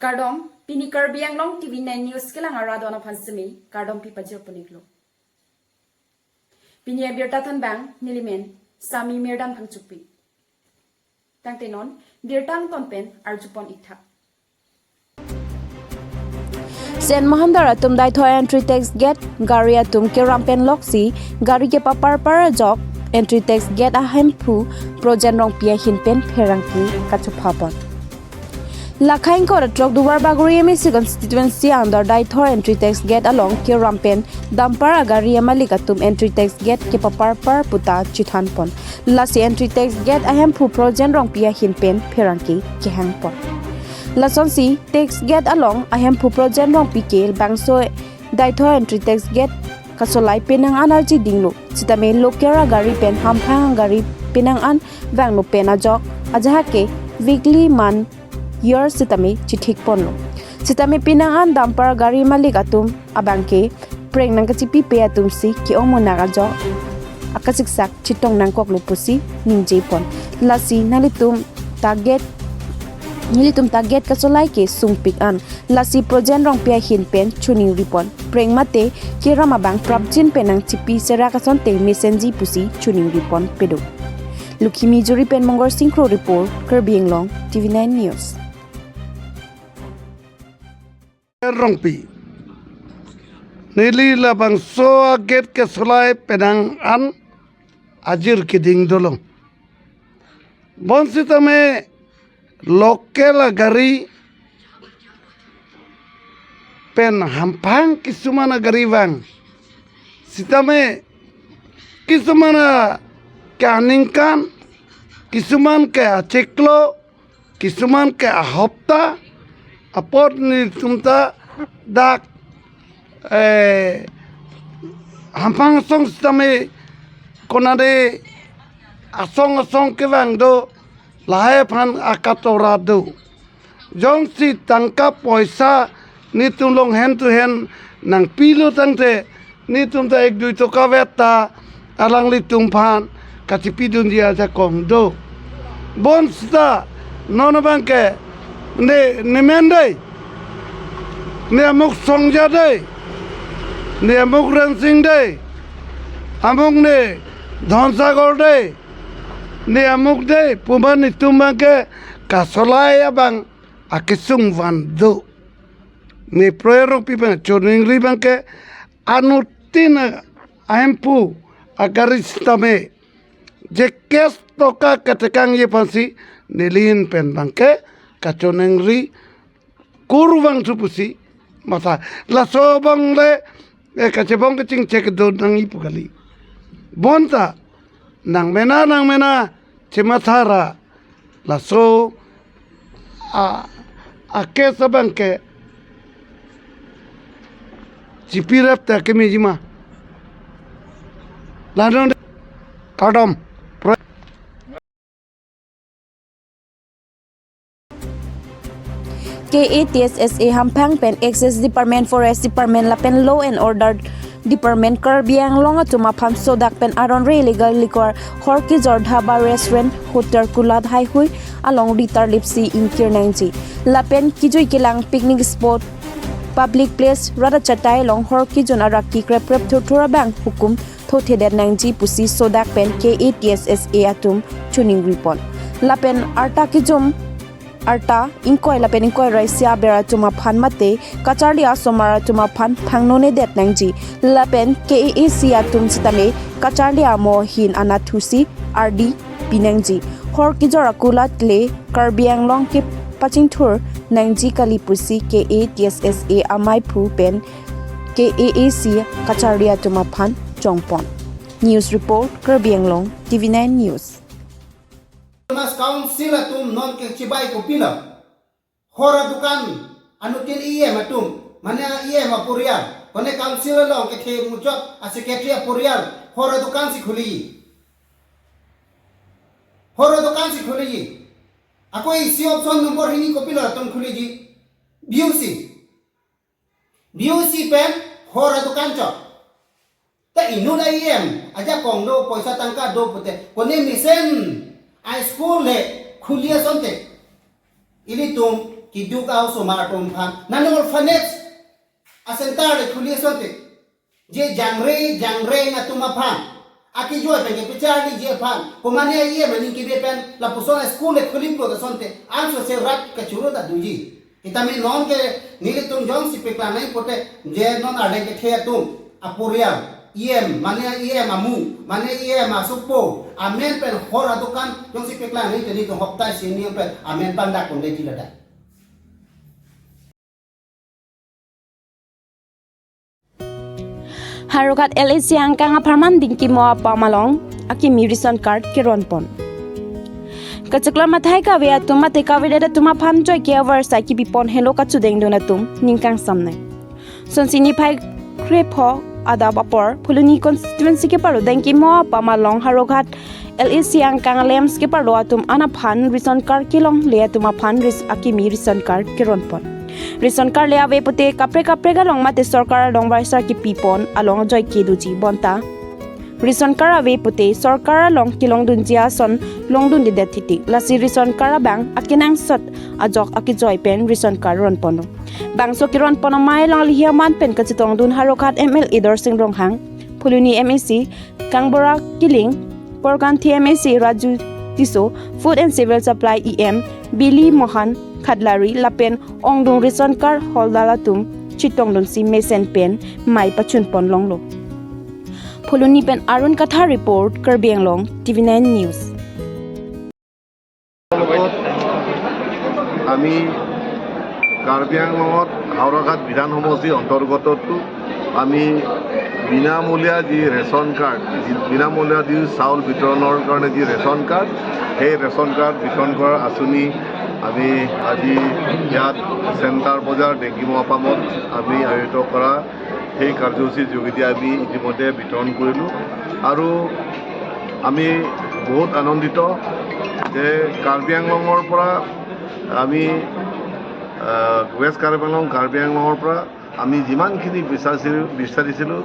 Kardom, pini KARBI ANGLONG TV9 News kelang aradona pansemi, Kardom pipajir puniklo. Pini birtatan bang, nilimen, sami mirdan pangchupi. Tangtenon, birtan kompen arjupon itha. Sen Mahandara tum dai tho entry tax get garia tum ke rampen loksi gari ke papar para jok entry tax get a hempu projen rong pia hin pen pherangki kachupapon Lakhain ko trok duwar baguri MSC constituency under dai tho entry tax get along ke rampen dampar agari malika tum entry tax get ke papar par puta chithan pon lasi entry tax get a hempu projen rong pia hin pen pherangki ke hangpon Lasonsi tax get along ahem pu projen rong pikil bangso daitho entry tax get kasolai penang energy dinglo sitame lokera gari pen hamphang gari penang an bangno pena jok ajahake weekly man year sitame chithik ponlo sitame penang an dampar gari malik atum abangke pregnant kachipi pe atum si ki omona ga jok akasik sak chitong nang koklo pusi ningje pon lasi nalitum target Nilitum target kasolai ke sungpik an lasi projen rong pia hin pen chuning ripon preng mate ke ramabang prabjin penang chipi sera kason te mesenji pusi chuning ripon pedo Lukhimi juri pen mongor synchro report KARBI ANGLONG TV9 News rong pi nili labang so get kasolai penang an ajir kiding dolong bonsi tame Lokal gari pen hampang kisumana gari bang sitame kisumana kaningkan kisuman ke aceklo kisuman ke hafta apot ni tumta dak hampang song sitame konade asong ke bang do Lahai pan akatorado jong si tangkap poisa ni tulong hand to hand nang pilo tangte ni tumta ek dui to kaveta alang li tumpan katipidun dia ja do bon sta nono bangke ne mendai ne amuk songja dai ne amuk ransing dai amuk ne dhonsagor dai ni amuk de puman itu mangke kasolai abang akisung vandu ni proyero pipa choning ri bangke anutin ampu agaris tame je kes toka katekang ye pansi nilin pen bangke kachoneng ri kurwang supusi mata la sobang le kachebong kaching cek do nang ipu kali bonta nang mena cimathara laso ake sabangke cipirap ta kemijima lanon kadam KATSSA hampang pen access department forest department la pen law and order Department KARBI ANGLONG atuma pham sodak pen aron re legal liquor horki jor dhaba restaurant hotel kulad hai hui along ritar lipsi in kirnangji lapen kijoi kelang picnic spot public place rada chatai long horki jon araki krep thura bang hukum thothe der nangji pusi sodak pen KATSSA atum chuning ripon lapen arta kijom Arta inkoi lapen inkoi raisia bera tuma phan mate kacharli asomara tuma phan phangnone det nangji lapen KAC atum sitame kacharli amo hin anathusi RD pinangji hor kijora kulat le KARBI ANGLONG ke pachingthur nangji kalipusi KATSSA amai phu pen KAC kacharli atuma phan chongpon News report KARBI ANGLONG TV9 News Mas council atum non ke cibai ko pila hora dukan anutin iye matum mana iye mapurial kone council lo ke the mujot a secretary purial hora dukan si khuli ako isi option number hini ko pila tum khuli ji BUC pen hora dukan cho ta inula iye aja kong do poisa tangka do pute kone misen I school le khulia sonte ili tum ki duk au so mar tom phan nan orphanage asentar de khuli sote je jangre na tuma phan aki joy pe ke pichar di je phan komane ye mani ki be pen la pusona school e khuli pro da sonte anso se rat ka churo da duji kita me non ke nile tum jong si pe nai pote je non ade ke the tum apuria iem mane iem amu mane iem asupo amen pen hora dukan jong si pe nai te ni ko hopta sini pe amen panda kon de dilada Harukat LAC angkang aparman dingki mo apamalong aki mirison card kiron pon. Kacakla mathai ka vea tuma te ka veda tuma phan joy ke avar sa ki bipon hello ka chudeng dona tum ningkang samne. Sonsini phai krepho ada bapor phuluni constituency ke paro dingki mo apamalong harukat LAC angkang lems ke paro atum ana phan rison card kilong le tuma phan ris aki mirison card kiron pon. Rison kar le ave puti kapre ga long mate sarkar long vaisar ki pipon along joy ki duji bonta rison kar ave puti sarkar long kilong dunjia son long dun de thiti lasi rison kar bang akinang sot ajok aki joy pen rison kar ron pono bang so kiron pono mai long lihia man pen ka chitong dun harokat MLA dor sing rong hang phuluni MAC kangbora kiling porgan TMAC Raju Tiso Food and Civil Supply EM Billy Mohan Khadlari lapen ongdung rison kar holdala tum chitong dun si mesen pen mai pachun pon longlo phuluni pen arun katha report KARBI ANGLONG TV9 news আমি কাৰ্বি আংলঙত হাওৰাঘাট বিধান সমষ্টি অন্তৰ্গতটো আমি বিনামূলীয়া যি ration card বিনামূলীয়া যি চাউল বিতৰণৰ কাৰণে যি ৰেচন কাৰ্ড সেই ৰেচন কাৰ্ড বিতৰণ কৰাৰ আঁচনি আমি আজি ইয়াত চেণ্টাৰ বজাৰ ডেংগি মহাপামত আমি আয়োজিত কৰা সেই কাৰ্যসূচীৰ যোগেদি আমি ইতিমধ্যে বিতৰণ কৰিলোঁ আৰু আমি বহুত আনন্দিত যে কাৰ্বি আংলঙৰ পৰা আমি ৱেষ্ট কাৰ্বি আংলঙৰ পৰা আমি যিমানখিনি বিচাৰিছিলোঁ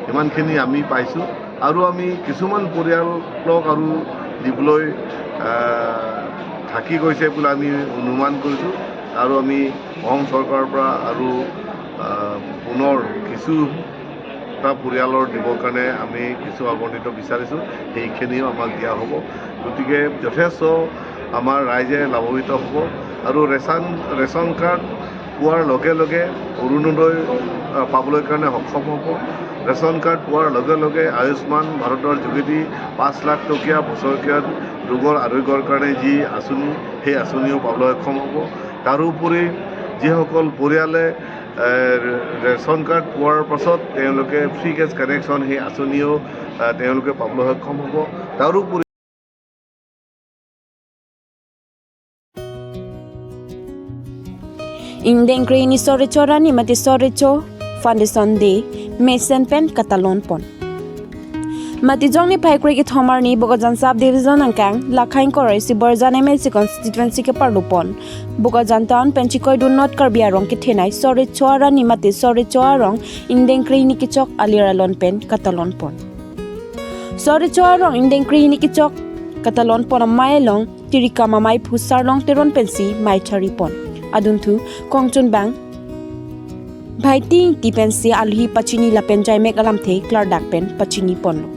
সিমানখিনি আমি পাইছোঁ আৰু আমি কিছুমান পৰিয়ালক আৰু দিবলৈ থাকি গৈছে বুলি আমি অনুমান কৰিছোঁ আৰু আমি অসম চৰকাৰৰ পৰা আৰু পুনৰ কিছুটা পৰিয়ালৰ দিবৰ কাৰণে আমি কিছু আৱণ্টিত বিচাৰিছোঁ সেইখিনিও আমাক দিয়া হ'ব গতিকে যথেষ্ট আমাৰ ৰাইজে লাভান্বিত হ'ব আৰু ৰেচন কাৰ্ড পোৱাৰ লগে লগে অৰুণোদয় পাবলৈ কাৰণে সক্ষম হ'ব ৰেচন কাৰ্ড পোৱাৰ লগে লগে আয়ুষ্মান ভাৰতৰ যোগেদি 5 লাখ টকীয়া বছৰেকীয়া ৰোগৰ আৰোগ্যৰ কাৰণে যি আঁচনি সেই আঁচনিও পাবলৈ সক্ষম হ'ব তাৰোপৰি যিসকল পৰিয়ালে ৰেচন কাৰ্ড পোৱাৰ পাছত তেওঁলোকে ফ্ৰী গেছ কানেকশ্যন সেই আঁচনিও তেওঁলোকে পাবলৈ সক্ষম হ'ব তাৰোপৰি Indengkri ni sore chora ni mati sore cho foundation de mesen pen katalon pon mati jong ni phai ki thomar ni bogajan sub division angkang lakhain korai si borjan MLC constituency ke parlupon bogajan town penchikoi do not KARBI arong ki thenai sore chora ni mati sore chorong indengkri ni ki chok aliralon pen katalon pon sore chorong indengkri ni ki chok katalon pon mailong tirika mamai phusar long teron pensi mai thari pon aduntu kongchun bang bhaiti tipensi alhi pachini lapen jai mek alam the klar dak pen pachini ponlo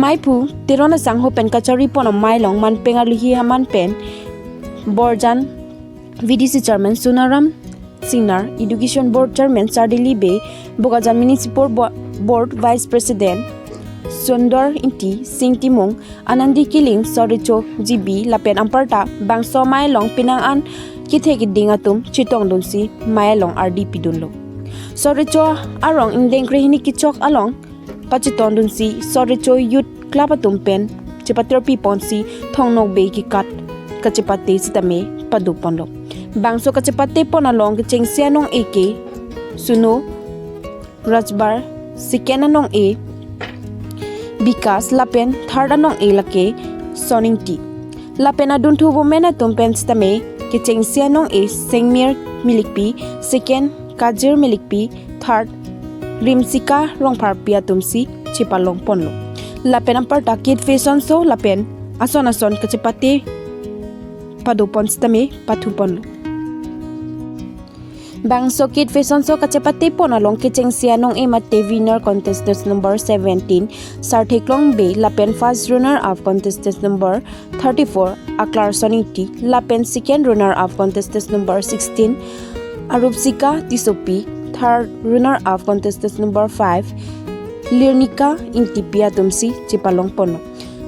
maipu terona sangho pen kachari pon mailong man pengaluhi haman pen borjan VDC chairman Sunaram Sinar education board chairman Sardili Be Bogajan municipal board vice president Sundar Inti Singh Timong Anandi Kiling Soricho GB lapen amparta bangso mailong pinang an kithe ki dingatum chitong dunsi mailong RDP dunlo Soricho arong indengkri hini kichok along pachiton dunsi Soricho youth club atum pen chipatro pi ponsi thongnok be ki kat kachipate sitame paduponlo bangso kachipate ponalong chengsianong AK suno rajbar sikenanong A Bikas lapen third anong A lake soning T lapen adun thu women atum pen sitame ki chengsianong A sengmir milikpi second Kajir milikpi third rimsika rongphar pia tumsi chipalong ponlo lapen ampar takit fashion show lapen ason kachipate padupon stame pathu ponlo Bang Sokit Fashion Show kacepati ponalong kicheng sianong ema TV9 contestant number 17 Sartheklong Bay Lapen first runner up contestant number 34 Aklar Soniti Lapen second runner up contestant number 16 Arupsika Tisopi third runner up contestant number 5 Lirnika Intipia Tumsi Chipalong Pono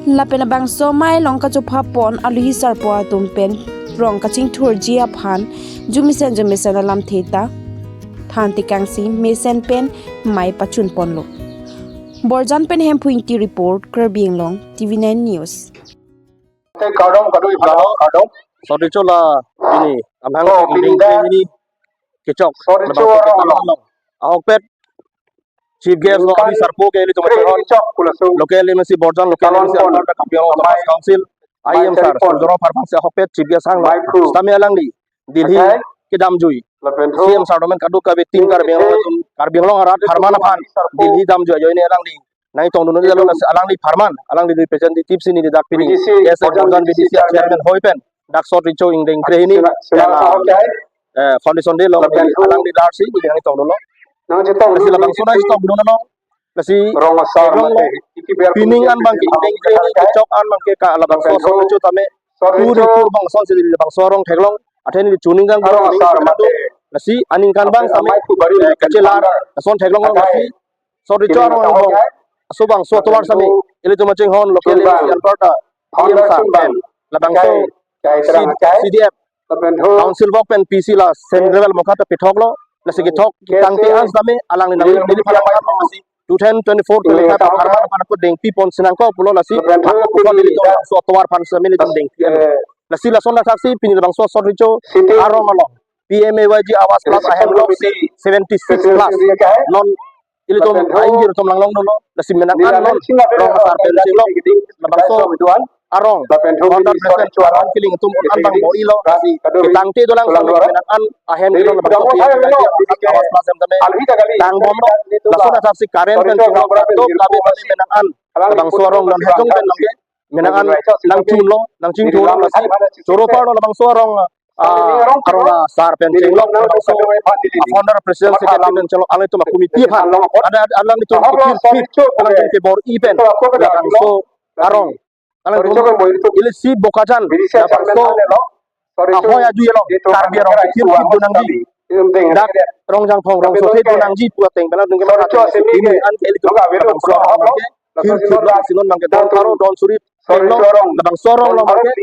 Lapen abang so mai long ka chupha pon aluhi sarpo tumpen rong kaching thurjia phan jumisen alam theta thanti kangsi mesen pen mai pachun ponlo borjan pen hem phuingti report KARBI ANGLONG TV9 news kadong sorry chola ini amhang ini kecok ahok chief guest lo abi sarpo ke li tomachon local mc borjan local mc alberta kampion council IM sar sondoro farmasi ahok chief guest hang stami alangli dilhi kedam jui CM sardomen kadu kabe tim KARBI ANGLONG arat farmana phan dilhi dam jui joine alangli nai tongdun ni jalon alangli farman alangli representative sini di dakpini yes borjan BDC chairman hoipen dak sort richo ingdeng krehini foundation de lo alangli darsi di nai tongdun lo kasi labang sunay stop doon ano kasi piningan bang ingdeng krehini kecok an bang ke ka labang so richo tame turi bang so sili labang sorong theglong atheni di tuning gang kasi aning kan bang tame kacelar son theglong kasi so richo ano subang so towar sami ili tumaching hon local alberta IM sar pen labang so CDF council work pen PC la central mokata pithok lo lasi thok tangti ans dame alang ni dili phala masi 2024 25 harman pan ko dengpi pon sinangko pulo lasi ko dili so towar pan sami li dengpi lasi la sonna taksi pini labang so richo aro malo PMAYG awas plus ahem lo 76 plus non ili tom ainjir tom langlong no lasi menakan non rong sar pen silo labang so arong honda present chuaran kiling tum an bang bo ilo lasi kitangte dolang sang menakan ahem ilo labang so awas plus em tame tang bom lo lasona taksi karen pen silo to kabe menakan labang so rong non hejong pen langge menakan nang chum lo nang ching thuro lasi choro pa lo labang so rong karona sar pen silo labang so founder president secretary pen silo alai to komiti phan ada alang itu fit alang ke bor event labang so arong alang ili si bokajan labang so ahoy aju yelo KARBI rong kir dunang ji dak rong jang thong rong so the dunang ji pu teng bana dung ini an ke ili to labang so kir lo sinon mang ke don karo don suri lo labang so rong lo mang ke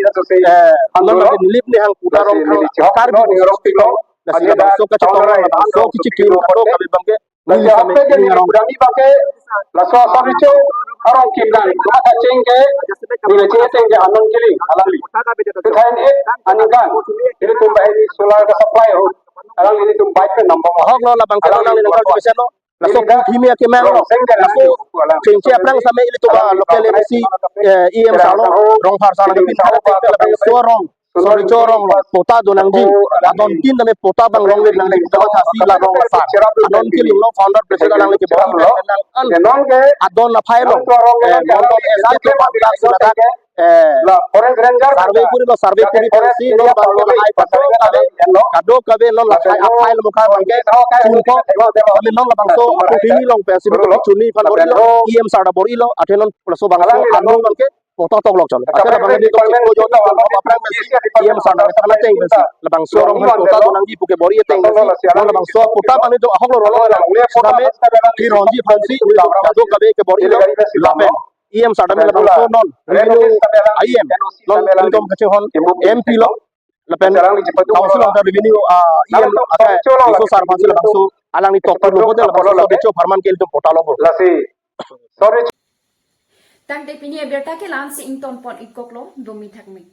non mang ke lip ni hang puta rong KARBI lo nasi labang so ka chong labang so kichi kir karo kabe bang ke ni same ni rong berani pakai laso sabicho arong kimdan mata cengke ni cengke anon kiling alangli thain e anigan ini tumbai ini solar ka supply ho alang ini tumbai pe number hok lo labang ke alang ni ngal besen lo laso kimi ke mang lo laso cengke aplang same ili to local MC EM salo rong phar sala ni pinta labang so rong sorry corong pota donang ji adon tin dame pota bang long lang le dawa thasi la rong la sa adon kiling lo founder president lang le ke bom adon la phai lo mondon SK ke ba la sura la forest ranger survey puri polisi no ba lo hai pato kado kabe no la phai lo mukha bang ke chun ko ame no la bang so ko tini long pe sibi ko chuni phan bori lo EM sarda bori lo athenon plus bang so adon bang ke foto tok lok chon akara bang di tok ko jo aprang EM sarda kala teng besi labang so rong foto donang ji puke bori teng besi labang so puta bang jo ahok lo same ki ronji fransi kado kabe ke bori lo lapen EM sarda me labang so non revenue IM non income kache hon MP lo lapen council of the revenue EM ata so sar fransi labang so alang ni tok lo ko de labang so becho farman ke to pota lo lasi sorry Tang te pini berta ke lan si ington pon ikoklo domi thakmi